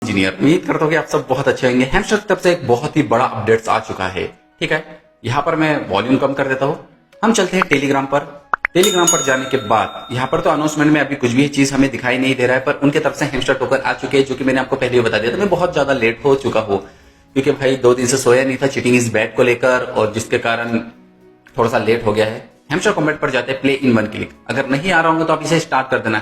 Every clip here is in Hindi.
इंजीनियर। उम्मीद करता हूँ कि आप सब बहुत अच्छे होंगे। हैमस्टर की तरफ से एक बहुत ही बड़ा अपडेट्स आ चुका है। ठीक है, यहाँ पर मैं वॉल्यूम कम कर देता हूँ। हम चलते हैं टेलीग्राम पर। टेलीग्राम पर जाने के बाद यहाँ पर तो अनाउंसमेंट में अभी कुछ भी चीज हमें दिखाई नहीं दे रहा है, पर उनके तरफ से हैमस्टर टोकन आ चुके हैं, जो कि मैंने आपको पहले ही बता दिया था। मैं बहुत ज्यादा लेट हो चुका हूँ क्योंकि भाई 2 दिन से सोया नहीं था चीटिंग इज बैड को लेकर, और जिसके कारण थोड़ा सा लेट हो गया है। हैमस्टर कॉम्बैट पर जाते हैं, प्ले इन 1 क्लिक। अगर नहीं आ रहा होगा तो आप इसे स्टार्ट कर देना,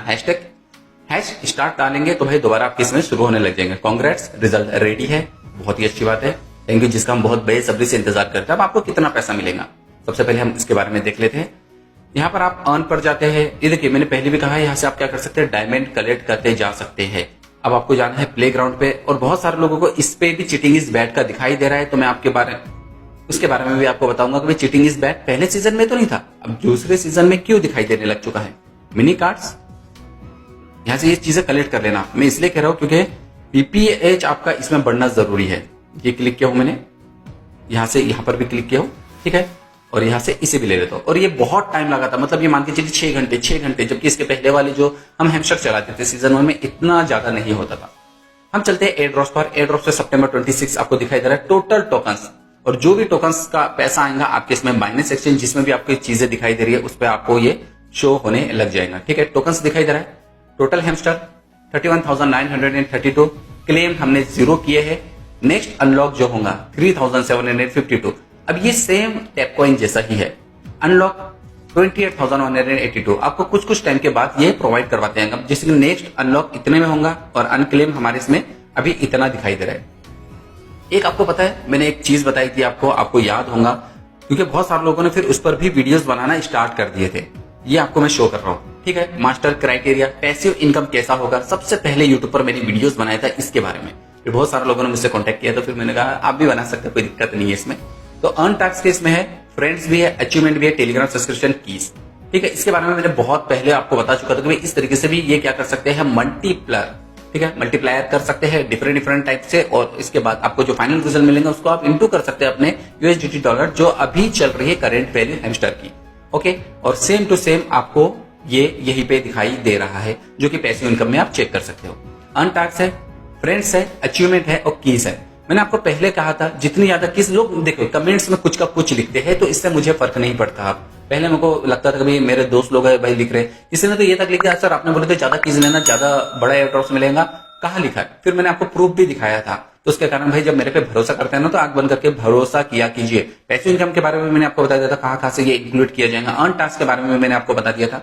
हैश स्टार्ट डालेंगे तो भाई दोबारा आपके इसमें शुरू होने लग जाएंगे। कांग्रेट्स, रिजल्ट रेडी है, बहुत ही अच्छी बात है। थैंक यू, जिसका हम बहुत बेसब्री से इंतजार करते हैं। अब आपको कितना पैसा मिलेगा सबसे पहले हम इसके बारे में देख लेते हैं। यहाँ पर आप अर्न पर जाते हैं। ये देखिए, मैंने पहले भी कहा है, यहाँ से आप क्या कर सकते हैं, डायमंड कलेक्ट करते जा सकते हैं। अब आपको जाना है प्ले ग्राउंड पे, और बहुत सारे लोगों को इस पे भी चीटिंग इज बैड का दिखाई दे रहा है, तो मैं आपके उसके बारे में भी आपको बताऊंगा कि चीटिंग इज बैड पहले सीजन में तो नहीं था, अब दूसरे सीजन में क्यों दिखाई देने लग चुका है। मिनी कार्ड्स, यहां से ये चीजें कलेक्ट कर लेना। मैं इसलिए कह रहा हूं क्योंकि पीपीएच आपका इसमें बढ़ना जरूरी है। ये क्लिक किया हूं मैंने, यहां से यहां पर भी क्लिक किया हूं, ठीक है, और यहां से इसे भी ले लेता हूं। और ये बहुत टाइम लगा था, मतलब ये मान के चलिए 6 घंटे, जबकि इसके पहले वाले जो हम हैमस्टर चलाते थे सीजन 1 में इतना ज्यादा नहीं होता था। हम चलते हैं एयर ड्रॉप्स पर। एयर ड्रॉप से सितंबर 26 आपको दिखाई दे रहा है टोटल टोकन्स, और जो भी टोकन्स का पैसा आएगा आपके इसमें बाइनेंस एक्सचेंज जिसमें भी आपको चीजें दिखाई दे रही है उस पर आपको ये शो होने लग जाएगा। ठीक है, टोकन्स दिखाई दे रहा है। टोटल हैमस्टर 31,932 क्लेम हमने 0 किए हैं। नेक्स्ट अनलॉक जो होगा 3,752। अब ये सेम टैप कॉइन जैसा ही है। अनलॉक 28,182 आपको कुछ टाइम के बाद ये प्रोवाइड करवाते हैं। अब जैसे नेक्स्ट अनलॉक इतने में होगा, और अनक्लेम हमारे इसमें अभी इतना दिखाई दे रहा है। एक आपको पता है, मैंने एक चीज बताई थी आपको याद होगा, क्योंकि बहुत सारे लोगों ने फिर उस पर भी वीडियोस बनाना स्टार्ट कर दिए थे। ये आपको मैं शो कर रहा हूँ, ठीक है। मास्टर क्राइटेरिया, पैसिव इनकम कैसा होगा, सबसे पहले यूट्यूब पर मैंने वीडियोस बनाया था इसके बारे में। फिर बहुत सारे लोगों ने मुझसे कांटेक्ट किया, तो फिर मैंने कहा आप भी बना सकते, कोई दिक्कत नहीं है इसमें। तो अर्न टैक्स के इसमें है, फ्रेंड्स भी है, अचीवमेंट भी है, टेलीग्राम सब्सक्रिप्शन कीज, ठीक है। इसके बारे में मैंने बहुत पहले आपको बता चुका था कि इस तरीके से भी ये क्या कर सकते हैं, मल्टीप्लायर, ठीक है, मल्टीप्लायर कर सकते हैं डिफरेंट टाइप से, और इसके बाद आपको जो फाइनल रिजल्ट मिलेंगे उसको आप इनटू कर सकते हैं अपने यूएसडीटी डॉलर जो अभी चल रही है करेंट वैल्यू हैमस्टर की। ओके, और सेम टू सेम आपको ये यहीं पे दिखाई दे रहा है, जो कि पैसिव इनकम में आप चेक कर सकते हो। अर्न टैक्स है, फ्रेंड्स है, अचीवमेंट है और कीज है। मैंने आपको पहले कहा था जितनी ज्यादा किस लोग देखो कमेंट्स में कुछ का कुछ लिखते हैं, तो इससे मुझे फर्क नहीं पड़ता। पहले मेरे को लगता था कि भाई मेरे दोस्त लोग है भाई लिख रहे हैं, किसी ने तो ये तक लिखा सर आपने बोले थे ज्यादा कीज लेना, ज्यादा बड़ा एयर ड्रॉप्स मिलेगा, कहाँ लिखा है। फिर मैंने आपको प्रूफ भी दिखाया था, तो उसके कारण भाई जब मेरे पे भरोसा करते हैं ना, तो आंख बंद करके भरोसा किया कीजिए। पैसिव इनकम के बारे में मैंने आपको बता दिया था कहाँ से ये इंक्लूड किया जाएगा। अर्न टैक्स के बारे में मैंने आपको बता दिया था,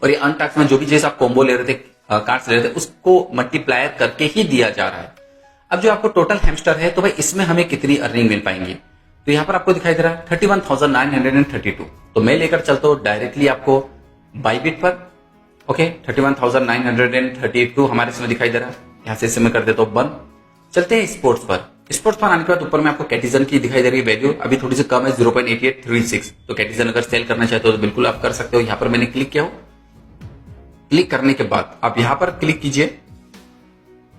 और ये अर्न टैक्स में जो भी चीज आप कॉम्बो ले रहे थे, कार्ड्स ले रहे थे, उसको मल्टीप्लायर करके ही दिया जा रहा है। अब जो आपको टोटल हैमस्टर है, तो भाई इसमें हमें कितनी अर्निंग मिल पाएंगी, तो यहाँ पर आपको दिखाई दे रहा है 31,932। तो मैं लेकर चलता हूँ डायरेक्टली आपको बाइबिट पर। ओके, 31,932 हमारे इसमें दिखाई दे रहा है। यहाँ से इसे मैं कर देता हूँ बंद। चलते हैं स्पोर्ट्स पर। स्पोर्ट्स पर आने के बाद ऊपर में आपको कैटिजन की दिखाई दे रही है वैल्यू, अभी थोड़ी सी कम है 0.8836। तो कैटिजन अगर सेल करना चाहते हो तो बिल्कुल आप कर सकते हो। यहाँ पर मैंने क्लिक किया हो। क्लिक करने के बाद आप यहाँ पर क्लिक कीजिए,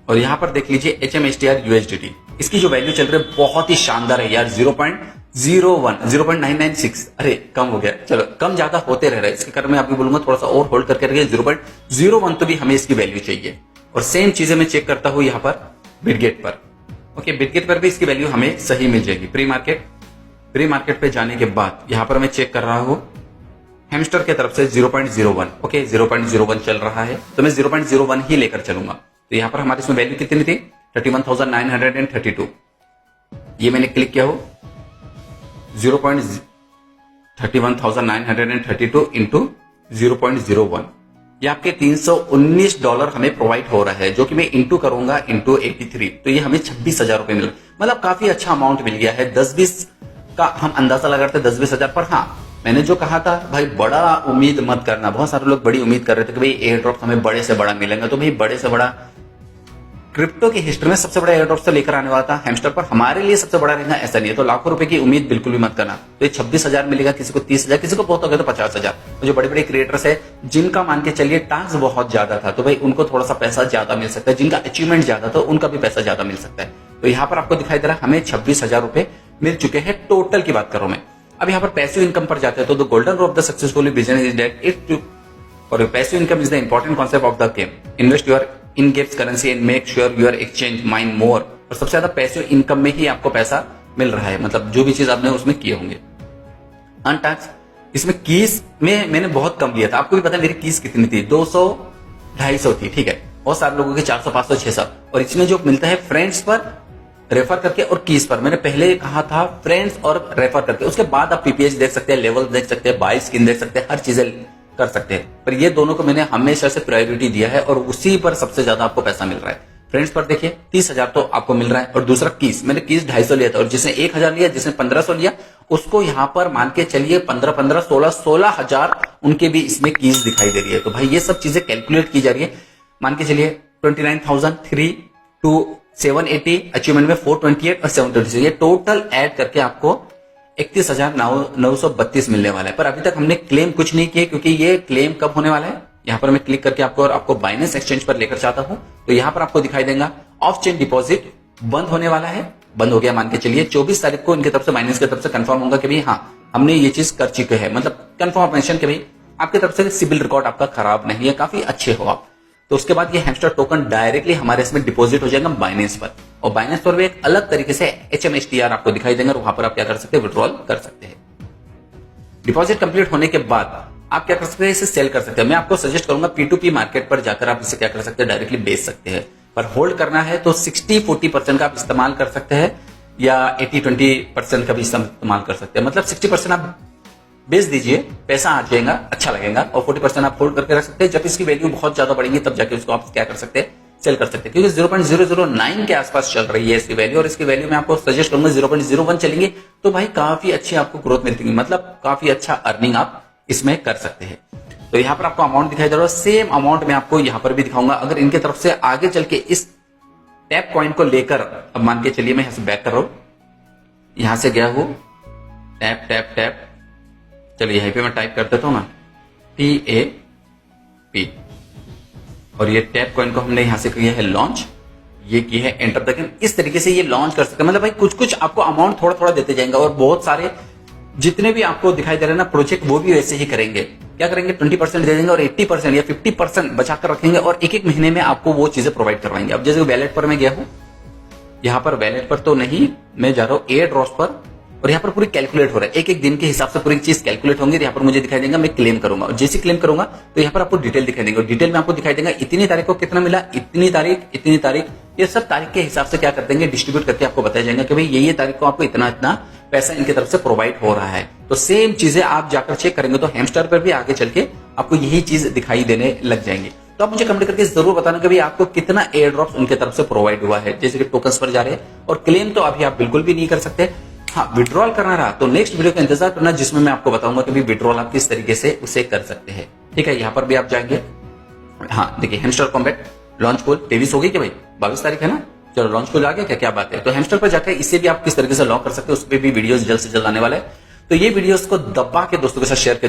और यहां पर देख लीजिए HMSTR USDT, इसकी जो वैल्यू चल रही है बहुत ही शानदार है यार, 0.996। अरे कम हो गया, चलो कम ज्यादा होते रह रहा है, इसके कारण मैं आपको बोलूंगा थोड़ा सा और होल्ड करके रखिए। 0.01 तो भी हमें इसकी वैल्यू चाहिए। और सेम चीजें मैं चेक करता हूं यहाँ पर बिटगेट पर। ओके, बिटगेट पर भी इसकी वैल्यू हमें सही मिल जाएगी। प्री मार्केट पे जाने के बाद यहां पर मैं चेक कर रहा हूं हैमस्टर की तरफ से 0.01। ओके, 0.01 चल रहा है, तो मैं 0.01 ही लेकर चलूंगा। तो यहां पर हमारे इसमें वैल्यू कितनी थी, 31,932। ये मैंने क्लिक किया हो, 31,932 इंटू 0.01, ये आपके $319 हमें प्रोवाइड हो रहा है, जो कि मैं इंटू करूंगा इंटू 83, तो ये हमें 26,000 रुपए मिला। मतलब काफी अच्छा अमाउंट मिल गया है। 10-20 का हम अंदाजा लगाते 10-20 हजार पर। हाँ, मैंने जो कहा था भाई बड़ा उम्मीद मत करना। बहुत सारे लोग बड़ी उम्मीद कर रहे थे कि भाई एयर ड्रॉप हमें बड़े से बड़ा मिलेगा, तो भाई बड़े से बड़ा क्रिप्टो की हिस्ट्री में सबसे बड़ा एयर ड्रॉप से लेकर आने वाला था हैमस्टर, पर हमारे लिए सबसे बड़ा रहेगा ऐसा नहीं है। तो लाखों रुपए की उम्मीद बिल्कुल भी मत करना। तो ये 26,000 मिलेगा, किसी को 30,000, किसी को बहुत हो गया तो 50,000। तो जो बड़े बड़े क्रिएटर्स है जिनका मान के चलिए टास्क बहुत ज्यादा था, तो भाई उनको थोड़ा सा पैसा ज्यादा मिल सकता है। जिनका अचीवमेंट ज्यादा था उनका भी पैसा ज्यादा मिल सकता है। तो यहाँ पर आपको दिखाई दे रहा है हमें 26,000 रुपए मिल चुके हैं। टोटल की बात करूं मैं। अब यहाँ पर पैसिव इनकम पर जाते हैं, तो the golden rule of the successful business is that it और passive income is the important concept of the game. Invest your in gaps currency and make sure your exchange mine more. और सबसे ज्यादा पैसिव इनकम में ही आपको पैसा मिल रहा है, मतलब जो भी चीज आपने उसमें किए होंगे। अनटैक्स, इसमें कीज में मैंने बहुत कम लिया था, आपको भी पता है मेरी कीज कितनी थी, 200 250 थी, ठीक है। बहुत सारे लोगों के 400 500 600। और इसमें जो मिलता है फ्रेंड्स पर, रेफर करके और कीज पर, मैंने पहले कहा था फ्रेंड्स और रेफर करके, उसके बाद आप पीपीएच देख सकते हैं, लेवल देख सकते हैं, बाय स्किन देख सकते हैं, हर चीजें कर सकते हैं। पर ये दोनों को मैंने हमेशा से प्रायोरिटी दिया है और उसी पर सबसे ज्यादा आपको पैसा मिल रहा है। फ्रेंड्स पर देखिए 30,000 तो आपको मिल रहा है, और दूसरा कीज, मैंने कीज 250 लिया था, और जिसने 1,000 लिया, जिसने 1,500 लिया, उसको यहां पर मान के चलिए 15 16,000 उनके भी इसमें कीज दिखाई दे रही है। तो भाई ये सब चीजें कैलकुलेट की जा रही है। मान के चलिए 29,003 टू 780, अचीवमेंट में 428 और 726, ये टोटल ऐड करके आपको 31,932 मिलने वाला है। पर अभी तक हमने क्लेम कुछ नहीं किए, क्योंकि ये क्लेम कब होने वाला है, यहां पर मैं क्लिक करके आपको बाइनेंस एक्सचेंज पर लेकर चाहता हूं। तो यहां पर आपको दिखाई देगा ऑफ चेन डिपॉजिट बंद होने वाला है, बंद हो गया मान के चलिए 24 तारीख को इनके तरफ से, बाइनेंस की तरफ से कंफर्म होगा कि भाई हाँ हमने ये चीज कर चुके हैं, मतलब कंफर्मेशन कि भाई आपकी तरफ से सिविल रिकॉर्ड आपका खराब नहीं है, काफी अच्छे हो आप। तो उसके बाद ये हैमस्टर टोकन डायरेक्टली हमारे इसमें डिपॉजिट हो जाएगा बाइनेंस पर, और बाइनेंस पर भी एक अलग तरीके से HMSTR आपको दिखाई देंगे, और वहां पर आप क्या कर सकते हैं, विड्रॉल कर सकते हैं। डिपॉजिट कंप्लीट होने के बाद आप क्या कर सकते हैं, इसे सेल कर सकते हैं। मैं आपको सजेस्ट करूंगा P2P मार्केट पर जाकर आप इसे क्या कर सकते हैं, डायरेक्टली बेच सकते हैं। पर होल्ड करना है तो 60-40% का आप इस्तेमाल कर सकते हैं, या 80-20% का भी इस्तेमाल कर सकते हैं। मतलब 60% आप बेच दीजिए, पैसा आ जाएगा, अच्छा लगेगा, और 40% आप होल्ड करके रख सकते हैं। जब इसकी वैल्यू बहुत ज्यादा बढ़ेगी तब जाके उसको आप क्या कर सकते हैं, सेल कर सकते हैं, क्योंकि 0.009 के आसपास चल रही है इसकी वैल्यू, और इसकी वैल्यू में आपको सजेस्ट करूंगा 0.01 चलेंगे तो भाई काफी अच्छी आपको ग्रोथ मिलती है, मतलब काफी अच्छा अर्निंग आप इसमें कर सकते हैं। तो यहां पर आपको अमाउंट दिखाई दे रहा है, सेम अमाउंट मैं आपको यहां पर भी दिखाऊंगा। अगर इनके तरफ से आगे चल के इस टैप कॉइन को लेकर, अब मान के चलिए मैं यहां से बैक कर रहा हूं, यहां से गया हूं, टैप टैप टैप, चलिए यहीं पे मैं टाइप कर देता हूं ना, TAP, और ये टैप कॉइन को हमने यहां से किया है लॉन्च, ये की है एंटर द गेम। इस तरीके से ये लॉन्च कर सकते हैं, मतलब भाई कुछ कुछ आपको अमाउंट थोड़ा थोड़ा देते जाएंगे, और बहुत सारे जितने भी आपको दिखाई दे रहे हैं ना प्रोजेक्ट, वो भी वैसे ही करेंगे। क्या करेंगे, 20% दे देंगे और 80% या 50% बचाकर रखेंगे, और एक एक महीने में आपको वो चीजें प्रोवाइड करवाएंगे। अब जैसे वैलेट पर मैं गया हूं, यहां पर वैलेट पर तो नहीं, मैं जा रहा हूं एयर ड्रॉप्स पर, और यहाँ पर पूरी कैलकुलेट हो रहा है, एक एक दिन के हिसाब से पूरी चीज कैलकुलेट होंगी। यहाँ पर मुझे दिखाई देगा, मैं क्लेम करूंगा, और जैसे क्लेम करूंगा तो यहाँ पर आपको डिटेल दिखाई देंगे, और डिटेल में आपको दिखाई देगा इतनी तारीख को कितना मिला, इतनी तारीख, ये सब तारीख के हिसाब से क्या कर देंगे, डिस्ट्रीब्यूट करके आपको बताया जाएगा कि भाई ये तारीख को आपको इतना इतना पैसा इनकी तरफ से प्रोवाइड हो रहा है। तो सेम चीजें आप जाकर चेक करेंगे तो हैमस्टर पर भी आगे चल के आपको यही चीज दिखाई देने लग जाएंगे। तो आप मुझे कमेंट करके जरूर बताना कि भाई आपको कितना एयर ड्रॉप्स उनके तरफ से प्रोवाइड हुआ है, जैसे कि टोकन्स पर जा रहे हैं। और क्लेम तो अभी आप बिल्कुल भी नहीं कर सकते। हाँ, विड्रॉल करना रहा तो नेक्स्ट वीडियो का इंतजार करना, जिसमें मैं आपको बताऊंगा कि विड्रॉल आप किस तरीके से उसे कर सकते हैं। ठीक है, यहाँ पर भी आप जाएंगे, हाँ देखिए हैमस्टर कॉम्बैट लॉन्च कोड 23 हो गई क्या भाई, 22 तारीख है ना, चलो लॉन्च कोड आ गया क्या बात है। तो हैमस्टर पर जाकर इसे भी आप किस तरीके से लॉन्च कर सकते हैं, उस पर भी वीडियोस जल्द से जल्द आने वाला है। तो ये वीडियोस को दबा के दोस्तों के साथ शेयर कर